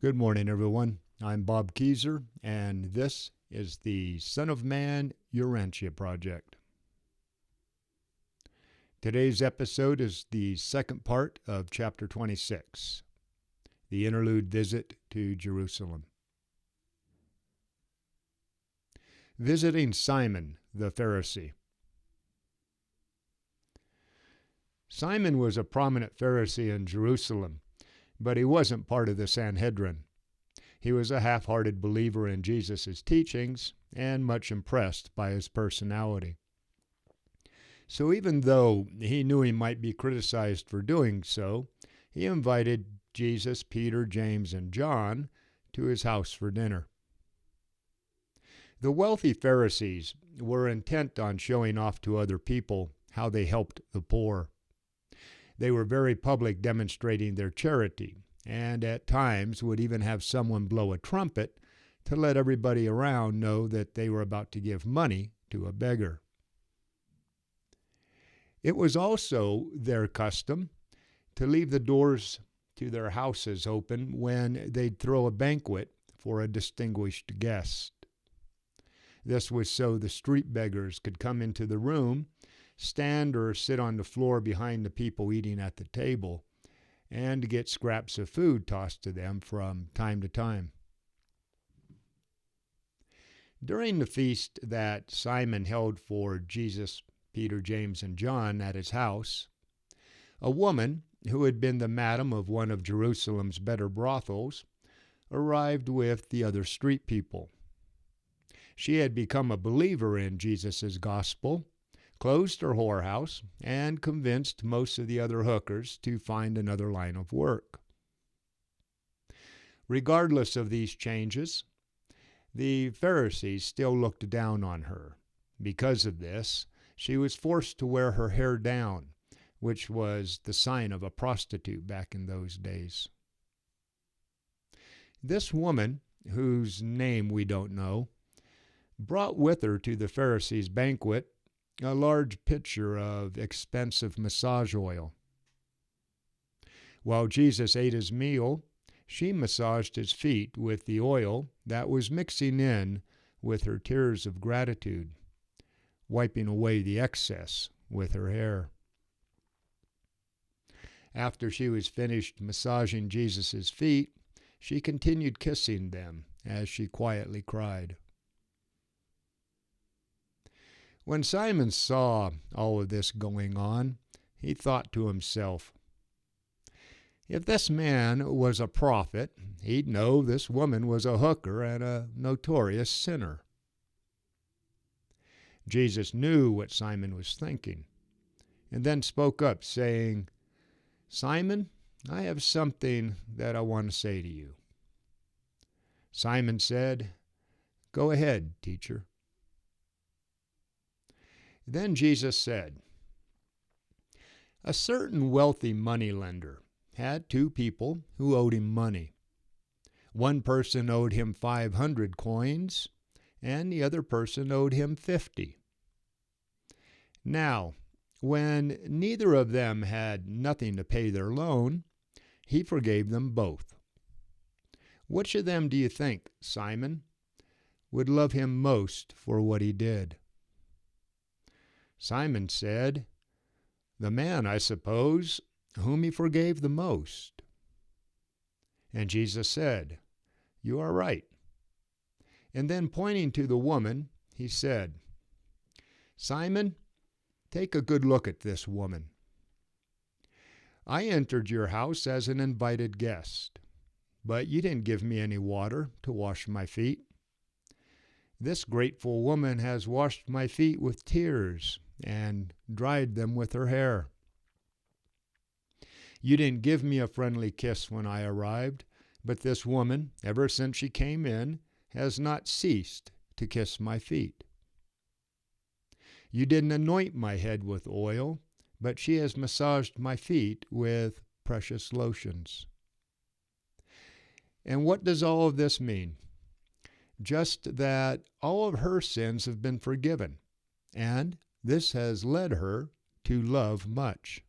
Good morning, everyone. I'm Bob Keyser, and this is the Son of Man Urantia Project. Today's episode is the second part of chapter 26, the Interlude visit to Jerusalem. Visiting Simon the Pharisee. Simon was a prominent Pharisee in Jerusalem, but he wasn't part of the Sanhedrin. He was a half-hearted believer in Jesus' teachings and much impressed by his personality. So even though he knew he might be criticized for doing so, he invited Jesus, Peter, James, and John to his house for dinner. The wealthy Pharisees were intent on showing off to other people how they helped the poor. They were very public, demonstrating their charity, and at times would even have someone blow a trumpet to let everybody around know that they were about to give money to a beggar. It was also their custom to leave the doors to their houses open when they'd throw a banquet for a distinguished guest. This was so the street beggars could come into the room, stand or sit on the floor behind the people eating at the table, and get scraps of food tossed to them from time to time. During the feast that Simon held for Jesus, Peter, James, and John at his house, a woman who had been the madam of one of Jerusalem's better brothels arrived with the other street people. She had become a believer in Jesus' gospel, closed her whorehouse, and convinced most of the other hookers to find another line of work. Regardless of these changes, the Pharisees still looked down on her. Because of this, she was forced to wear her hair down, which was the sign of a prostitute back in those days. This woman, whose name we don't know, brought with her to the Pharisees' banquet a large pitcher of expensive massage oil. While Jesus ate his meal, she massaged his feet with the oil that was mixing in with her tears of gratitude, wiping away the excess with her hair. After she was finished massaging Jesus' feet, she continued kissing them as she quietly cried. When Simon saw all of this going on, he thought to himself, if this man was a prophet, he'd know this woman was a hooker and a notorious sinner. Jesus knew what Simon was thinking, and then spoke up, saying, Simon, I have something that I want to say to you. Simon said, Go ahead, teacher. Then Jesus said, A certain wealthy moneylender had two people who owed him money. One person owed him 500 coins, and the other person owed him 50. Now, when neither of them had nothing to pay their loan, he forgave them both. Which of them do you think, Simon, would love him most for what he did? Simon said, The man, I suppose, whom he forgave the most. And Jesus said, You are right. And then pointing to the woman, he said, Simon, take a good look at this woman. I entered your house as an invited guest, but you didn't give me any water to wash my feet. This grateful woman has washed my feet with tears and dried them with her hair. You didn't give me a friendly kiss when I arrived, but this woman, ever since she came in, has not ceased to kiss my feet. You didn't anoint my head with oil, but she has massaged my feet with precious lotions. And what does all of this mean? Just that all of her sins have been forgiven, and this has led her to love much.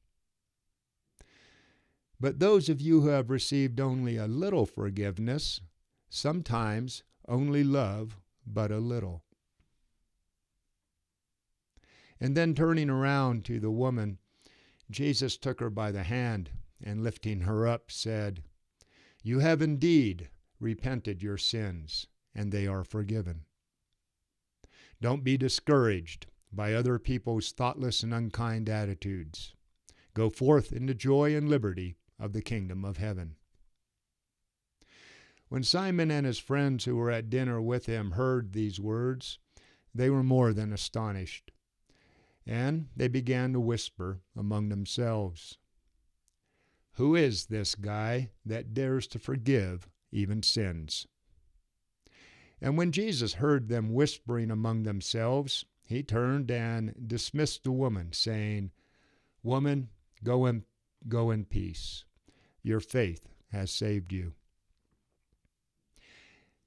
But those of you who have received only a little forgiveness, sometimes only love but a little." And then turning around to the woman, Jesus took her by the hand and lifting her up said, "You have indeed repented your sins, and they are forgiven." Don't be discouraged by other people's thoughtless and unkind attitudes. Go forth in the joy and liberty of the kingdom of heaven. When Simon and his friends who were at dinner with him heard these words, they were more than astonished, and they began to whisper among themselves, "Who is this guy that dares to forgive even sins?" And when Jesus heard them whispering among themselves, he turned and dismissed the woman, saying, "Woman, go in peace. Your faith has saved you."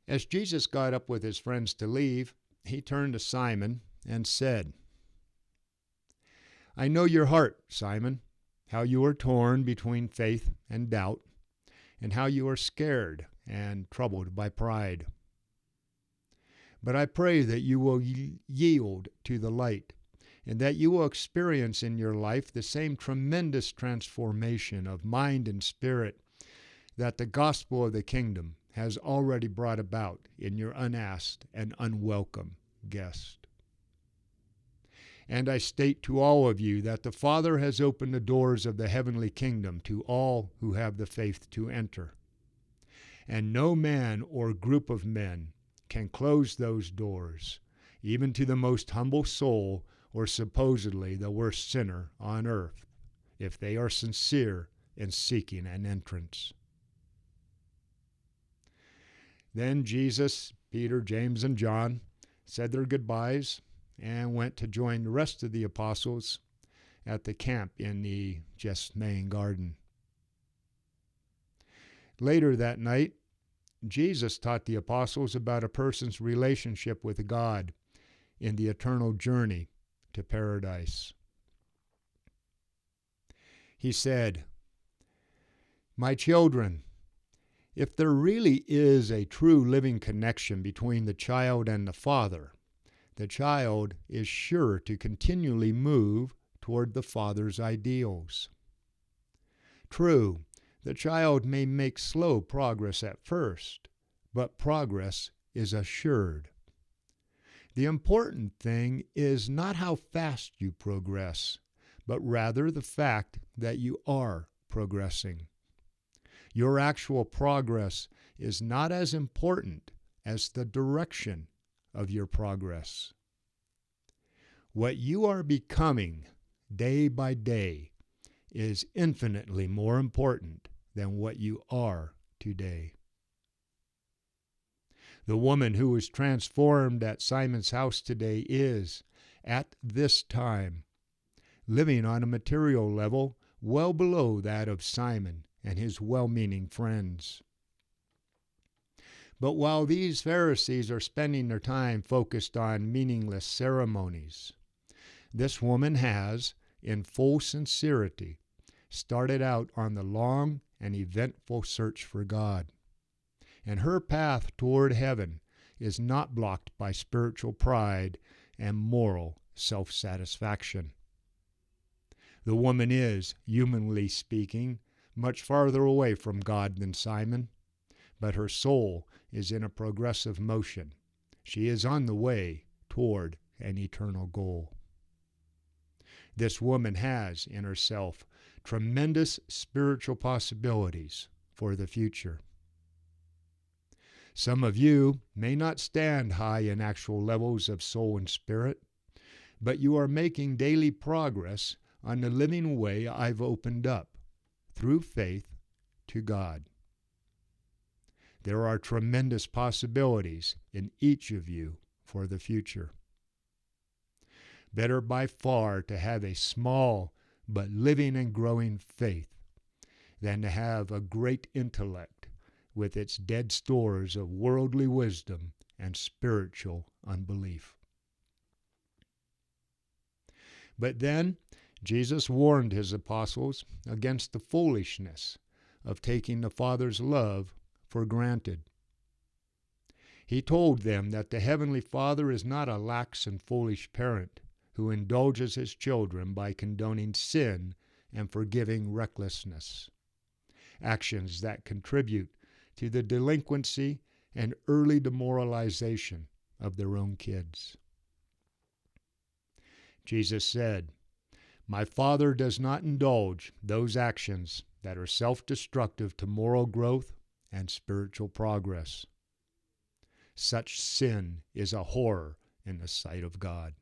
As Jesus got up with his friends to leave, he turned to Simon and said, "I know your heart, Simon, how you are torn between faith and doubt, and how you are scared and troubled by pride. But I pray that you will yield to the light, and that you will experience in your life the same tremendous transformation of mind and spirit that the gospel of the kingdom has already brought about in your unasked and unwelcome guest. And I state to all of you that the Father has opened the doors of the heavenly kingdom to all who have the faith to enter. And no man or group of men can close those doors, even to the most humble soul or supposedly the worst sinner on earth, if they are sincere in seeking an entrance." Then Jesus, Peter, James, and John said their goodbyes and went to join the rest of the apostles at the camp in the Gethsemane garden. Later that night, Jesus taught the apostles about a person's relationship with God in the eternal journey to Paradis. He said, "My children, if there really is a true living connection between the child and the Father, the child is sure to continually move toward the Father's ideals. True, the child may make slow progress at first, but progress is assured. The important thing is not how fast you progress, but rather the fact that you are progressing. Your actual progress is not as important as the direction of your progress. What you are becoming day by day is infinitely more important than what you are today." The woman who was transformed at Simon's house today is, at this time, living on a material level well below that of Simon and his well-meaning friends. But while these Pharisees are spending their time focused on meaningless ceremonies, this woman has, in full sincerity, started out on the long and eventful search for God. And her path toward heaven is not blocked by spiritual pride and moral self-satisfaction. The woman is, humanly speaking, much farther away from God than Simon, but her soul is in a progressive motion. She is on the way toward an eternal goal. This woman has in herself tremendous spiritual possibilities for the future. Some of you may not stand high in actual levels of soul and spirit, but you are making daily progress on the living way I've opened up through faith to God. There are tremendous possibilities in each of you for the future. Better by far to have a small but living and growing faith than to have a great intellect with its dead stores of worldly wisdom and spiritual unbelief. But then Jesus warned his apostles against the foolishness of taking the Father's love for granted. He told them that the Heavenly Father is not a lax and foolish parent who indulges his children by condoning sin and forgiving recklessness, actions that contribute to the delinquency and early demoralization of their own kids. Jesus said, "My Father does not indulge those actions that are self-destructive to moral growth and spiritual progress. Such sin is a horror in the sight of God."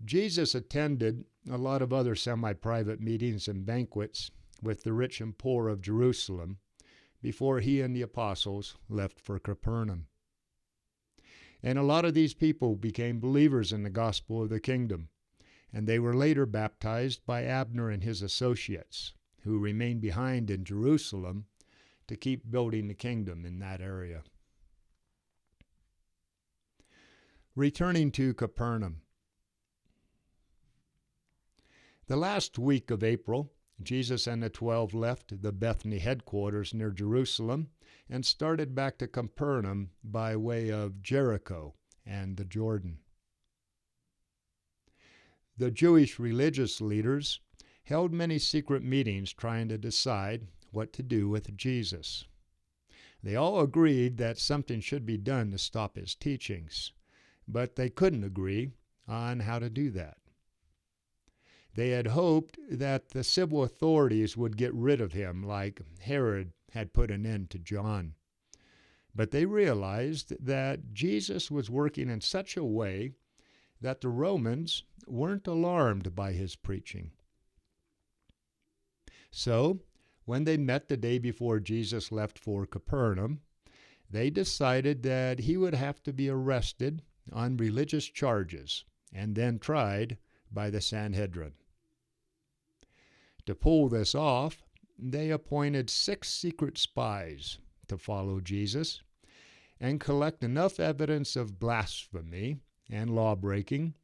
Jesus attended a lot of other semi-private meetings and banquets with the rich and poor of Jerusalem before he and the apostles left for Capernaum. And a lot of these people became believers in the gospel of the kingdom, and they were later baptized by Abner and his associates, who remained behind in Jerusalem to keep building the kingdom in that area. Returning to Capernaum. The last week of April, Jesus and the 12 left the Bethany headquarters near Jerusalem and started back to Capernaum by way of Jericho and the Jordan. The Jewish religious leaders held many secret meetings trying to decide what to do with Jesus. They all agreed that something should be done to stop his teachings, but they couldn't agree on how to do that. They had hoped that the civil authorities would get rid of him like Herod had put an end to John. But they realized that Jesus was working in such a way that the Romans weren't alarmed by his preaching. So, when they met the day before Jesus left for Capernaum, they decided that he would have to be arrested on religious charges and then tried by the Sanhedrin. To pull this off, they appointed 6 secret spies to follow Jesus and collect enough evidence of blasphemy and law-breaking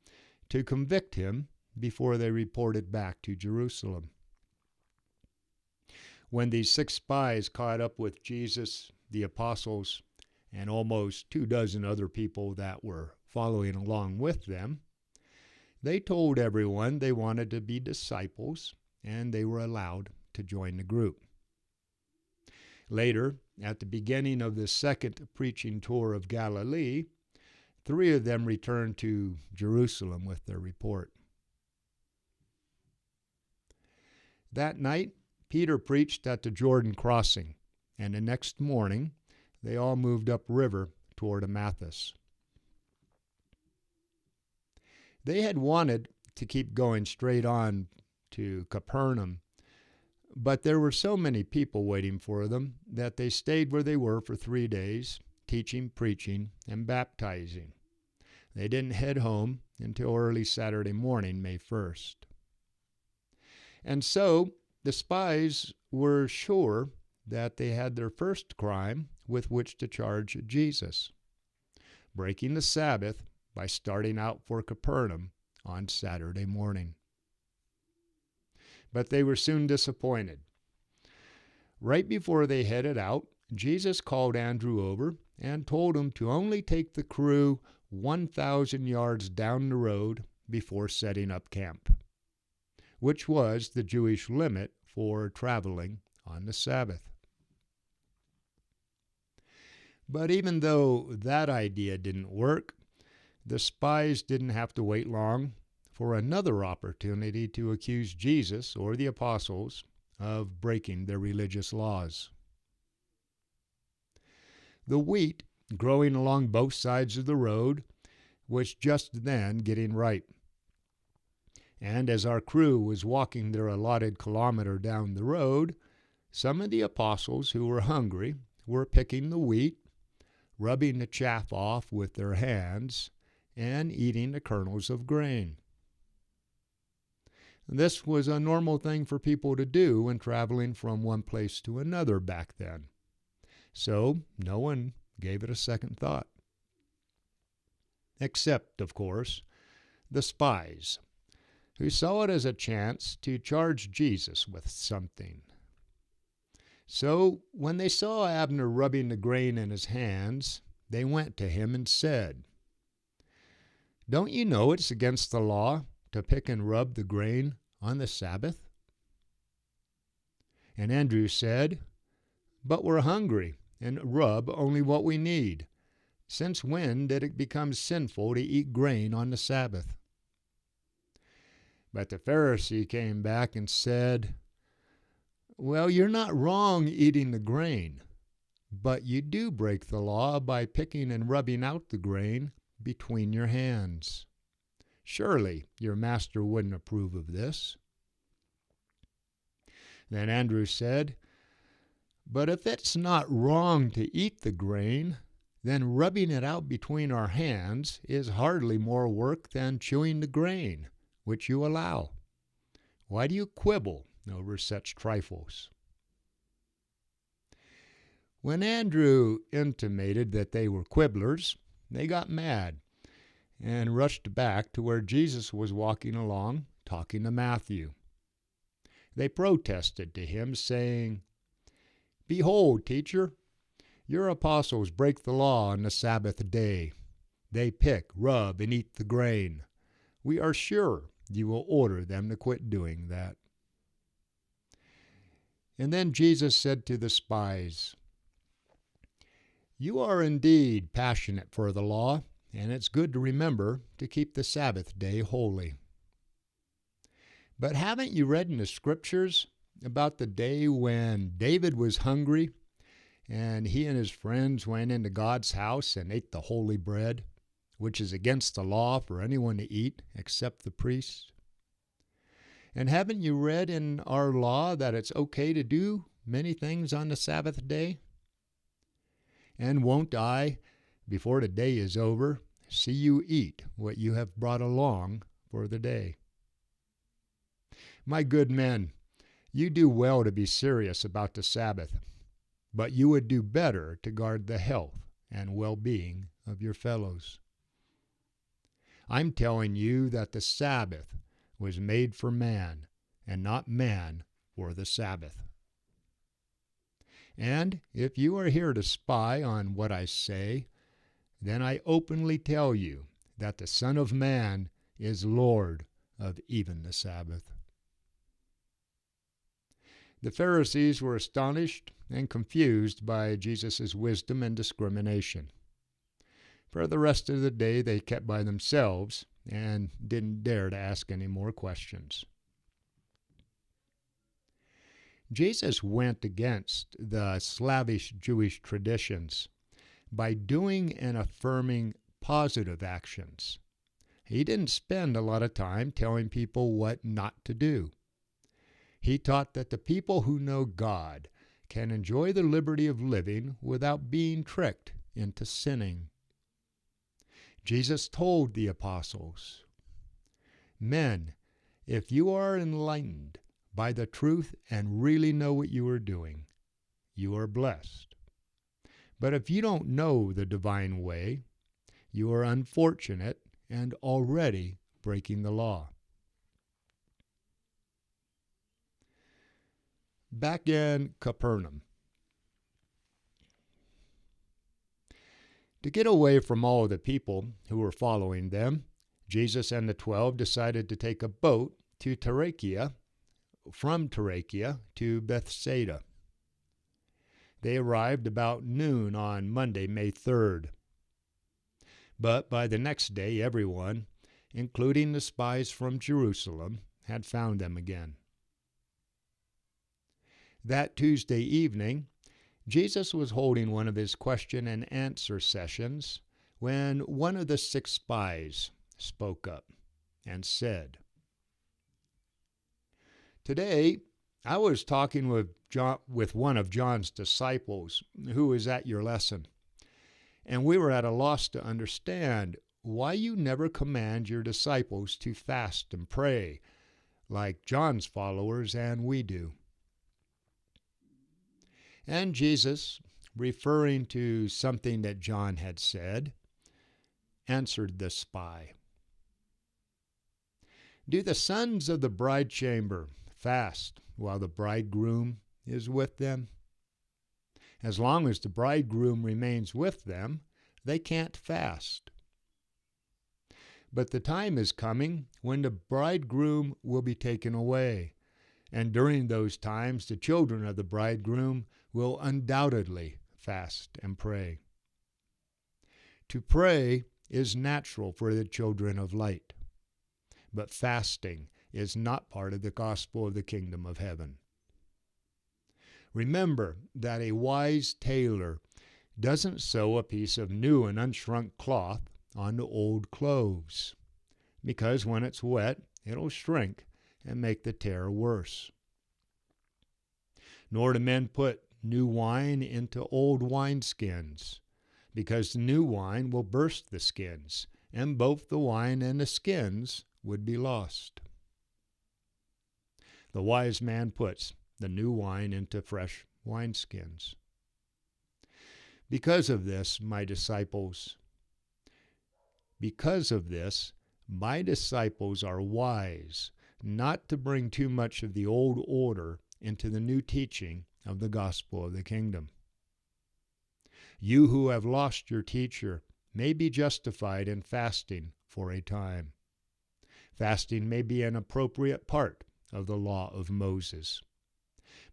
to convict him before they reported back to Jerusalem. When these 6 spies caught up with Jesus, the apostles, and almost 24 other people that were following along with them, they told everyone they wanted to be disciples, and they were allowed to join the group. Later, at the beginning of the second preaching tour of Galilee, 3 of them returned to Jerusalem with their report. That night, Peter preached at the Jordan crossing, and the next morning, they all moved upriver toward Emmaus. They had wanted to keep going straight on to Capernaum, but there were so many people waiting for them that they stayed where they were for 3 days, teaching, preaching, and baptizing. They didn't head home until early Saturday morning, May 1st. And so the spies were sure that they had their first crime with which to charge Jesus, breaking the Sabbath by starting out for Capernaum on Saturday morning. But they were soon disappointed. Right before they headed out, Jesus called Andrew over and told him to only take the crew 1,000 yards down the road before setting up camp, which was the Jewish limit for traveling on the Sabbath. But even though that idea didn't work, the spies didn't have to wait long for another opportunity to accuse Jesus or the apostles of breaking their religious laws. The wheat growing along both sides of the road was just then getting ripe. And as our crew was walking their allotted kilometer down the road, some of the apostles who were hungry were picking the wheat, rubbing the chaff off with their hands, and eating the kernels of grain. This was a normal thing for people to do when traveling from one place to another back then. So no one gave it a second thought. Except, of course, the spies. who saw it as a chance to charge Jesus with something. So when they saw Abner rubbing the grain in his hands, they went to him and said, "Don't you know it's against the law to pick and rub the grain on the Sabbath?" And Andrew said, "But we're hungry and rub only what we need. Since when did it become sinful to eat grain on the Sabbath?" But the Pharisee came back and said, "Well, you're not wrong eating the grain, but you do break the law by picking and rubbing out the grain between your hands. Surely your master wouldn't approve of this." Then Andrew said, "But if it's not wrong to eat the grain, then rubbing it out between our hands is hardly more work than chewing the grain, which you allow. Why do you quibble over such trifles?" When Andrew intimated that they were quibblers, they got mad and rushed back to where Jesus was walking along, talking to Matthew. They protested to him, saying, "Behold, teacher, your apostles break the law on the Sabbath day. They pick, rub, and eat the grain. We are sure you will order them to quit doing that." And then Jesus said to the spies, "You are indeed passionate for the law, and it's good to remember to keep the Sabbath day holy. But haven't you read in the Scriptures about the day when David was hungry and he and his friends went into God's house and ate the holy bread, which is against the law for anyone to eat except the priests? And haven't you read in our law that it's okay to do many things on the Sabbath day? And won't I, before the day is over, see you eat what you have brought along for the day? My good men, you do well to be serious about the Sabbath, but you would do better to guard the health and well-being of your fellows. I'm telling you that the Sabbath was made for man, and not man for the Sabbath. And if you are here to spy on what I say, then I openly tell you that the Son of Man is Lord of even the Sabbath." The Pharisees were astonished and confused by Jesus' wisdom and discrimination. For the rest of the day they kept by themselves and didn't dare to ask any more questions. Jesus went against the slavish Jewish traditions by doing and affirming positive actions. He didn't spend a lot of time telling people what not to do. He taught that the people who know God can enjoy the liberty of living without being tricked into sinning. Jesus told the apostles, "Men, if you are enlightened by the truth and really know what you are doing, you are blessed. But if you don't know the divine way, you are unfortunate and already breaking the law." Back in Capernaum. To get away from all the people who were following them, Jesus and the 12 decided to take a boat to from Tarakia to Bethsaida. They arrived about noon on Monday, May 3rd. But by the next day, everyone, including the spies from Jerusalem, had found them again. That Tuesday evening, Jesus was holding one of his question and answer sessions when one of the 6 spies spoke up and said, "Today, I was talking with one of John's disciples who was at your lesson, and we were at a loss to understand why you never command your disciples to fast and pray like John's followers and we do." And Jesus, referring to something that John had said, answered the spy, Do the sons of the bride chamber fast while the bridegroom is with them? As long as the bridegroom remains with them, they can't fast. But the time is coming when the bridegroom will be taken away, and during those times the children of the bridegroom will undoubtedly fast and pray. To pray is natural for the children of light, but fasting is not part of the gospel of the kingdom of heaven. Remember that a wise tailor doesn't sew a piece of new and unshrunk cloth onto old clothes, because when it's wet, it'll shrink and make the tear worse. Nor do men put new wine into old wineskins, because the new wine will burst the skins, and both the wine and the skins would be lost. The wise man puts the new wine into fresh wineskins. Because of this, my disciples are wise not to bring too much of the old order into the new teaching of the gospel of the kingdom. You who have lost your teacher may be justified in fasting for a time. Fasting may be an appropriate part of the law of Moses.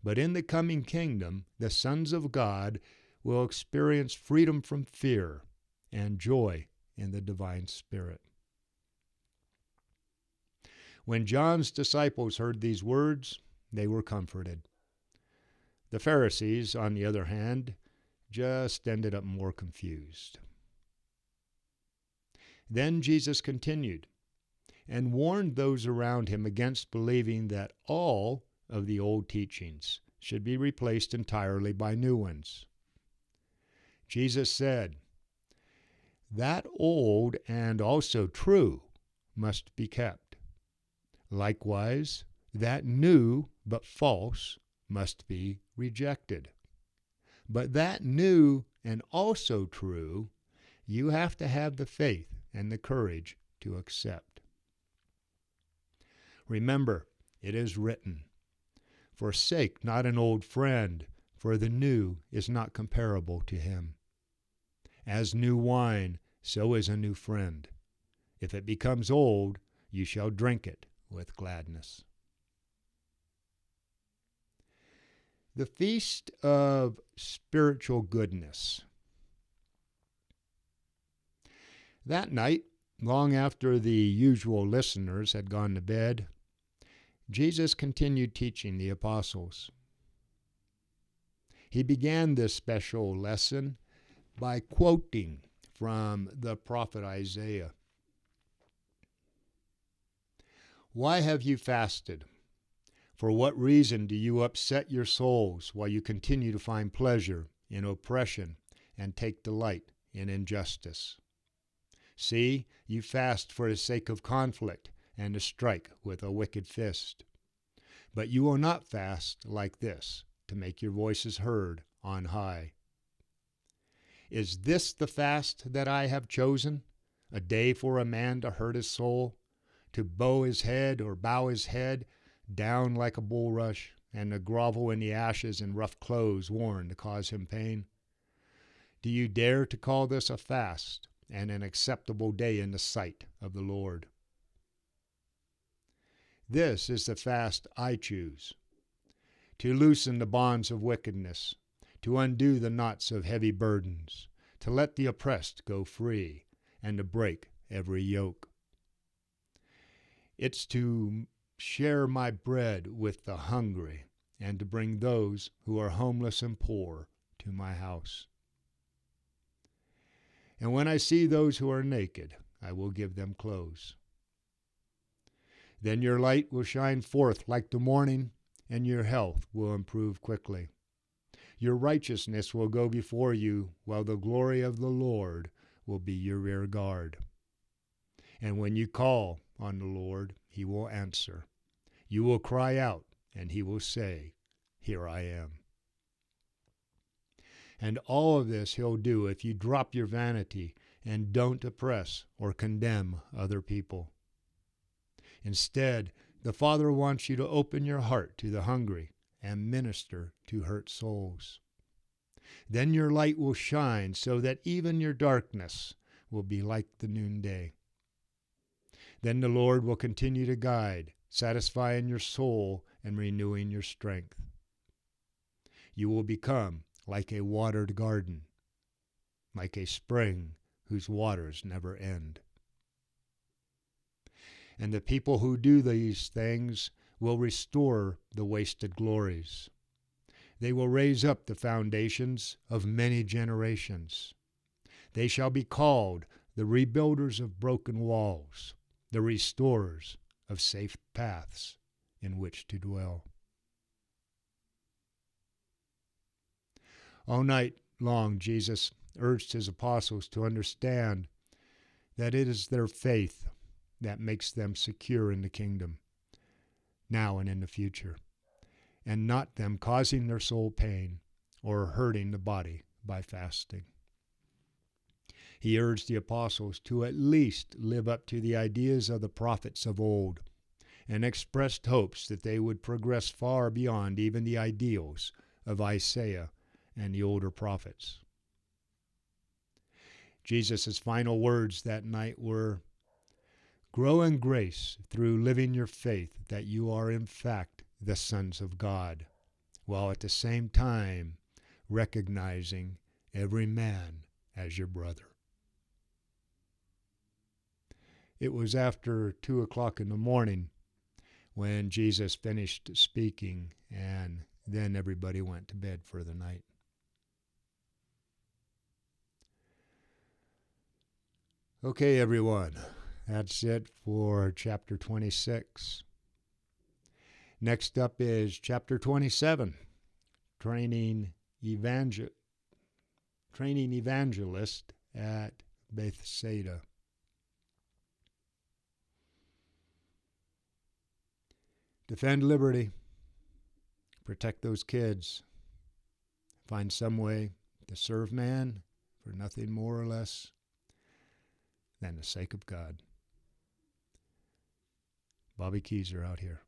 But in the coming kingdom, the sons of God will experience freedom from fear and joy in the divine Spirit. When John's disciples heard these words, they were comforted. The Pharisees, on the other hand, just ended up more confused. Then Jesus continued and warned those around him against believing that all of the old teachings should be replaced entirely by new ones. Jesus said, "That old and also true must be kept. Likewise, that new but false must be rejected. But that new and also true, you have to have the faith and the courage to accept." Remember, it is written, "Forsake not an old friend, for the new is not comparable to him. As new wine, so is a new friend. If it becomes old, you shall drink it with gladness." The Feast of Spiritual Goodness. That night, long after the usual listeners had gone to bed, Jesus continued teaching the apostles. He began this special lesson by quoting from the prophet Isaiah. "Why have you fasted? For what reason do you upset your souls while you continue to find pleasure in oppression and take delight in injustice? See, you fast for the sake of conflict and to strike with a wicked fist. But you will not fast like this to make your voices heard on high. Is this the fast that I have chosen, a day for a man to hurt his soul, to bow his head or bow his head down like a bulrush, and to grovel in the ashes in rough clothes worn to cause him pain? Do you dare to call this a fast and an acceptable day in the sight of the Lord? This is the fast I choose, to loosen the bonds of wickedness, to undo the knots of heavy burdens, to let the oppressed go free, and to break every yoke. It's to share my bread with the hungry, and to bring those who are homeless and poor to my house. And when I see those who are naked, I will give them clothes. Then your light will shine forth like the morning, and your health will improve quickly. Your righteousness will go before you, while the glory of the Lord will be your rear guard. And when you call on the Lord, he will answer. You will cry out, and he will say, 'Here I am.' And all of this he'll do if you drop your vanity and don't oppress or condemn other people. Instead, the Father wants you to open your heart to the hungry and minister to hurt souls. Then your light will shine so that even your darkness will be like the noonday. Then the Lord will continue to guide, satisfying your soul and renewing your strength. You will become like a watered garden, like a spring whose waters never end. And the people who do these things will restore the wasted glories. They will raise up the foundations of many generations. They shall be called the rebuilders of broken walls, the restorers of safe paths in which to dwell. All night long, Jesus urged his apostles to understand that it is their faith that makes them secure in the kingdom, now and in the future, and not them causing their soul pain or hurting the body by fasting. He urged the apostles to at least live up to the ideas of the prophets of old, and expressed hopes that they would progress far beyond even the ideals of Isaiah and the older prophets. Jesus' final words that night were, "Grow in grace through living your faith that you are in fact the sons of God, while at the same time recognizing every man as your brother." It was after 2 o'clock in the morning when Jesus finished speaking, and then everybody went to bed for the night. Okay, everyone, that's it for chapter 26. Next up is chapter 27, training evangelist at Bethsaida. Defend liberty. Protect those kids. Find some way to serve man for nothing more or less than the sake of God. Bobby Keyser out here.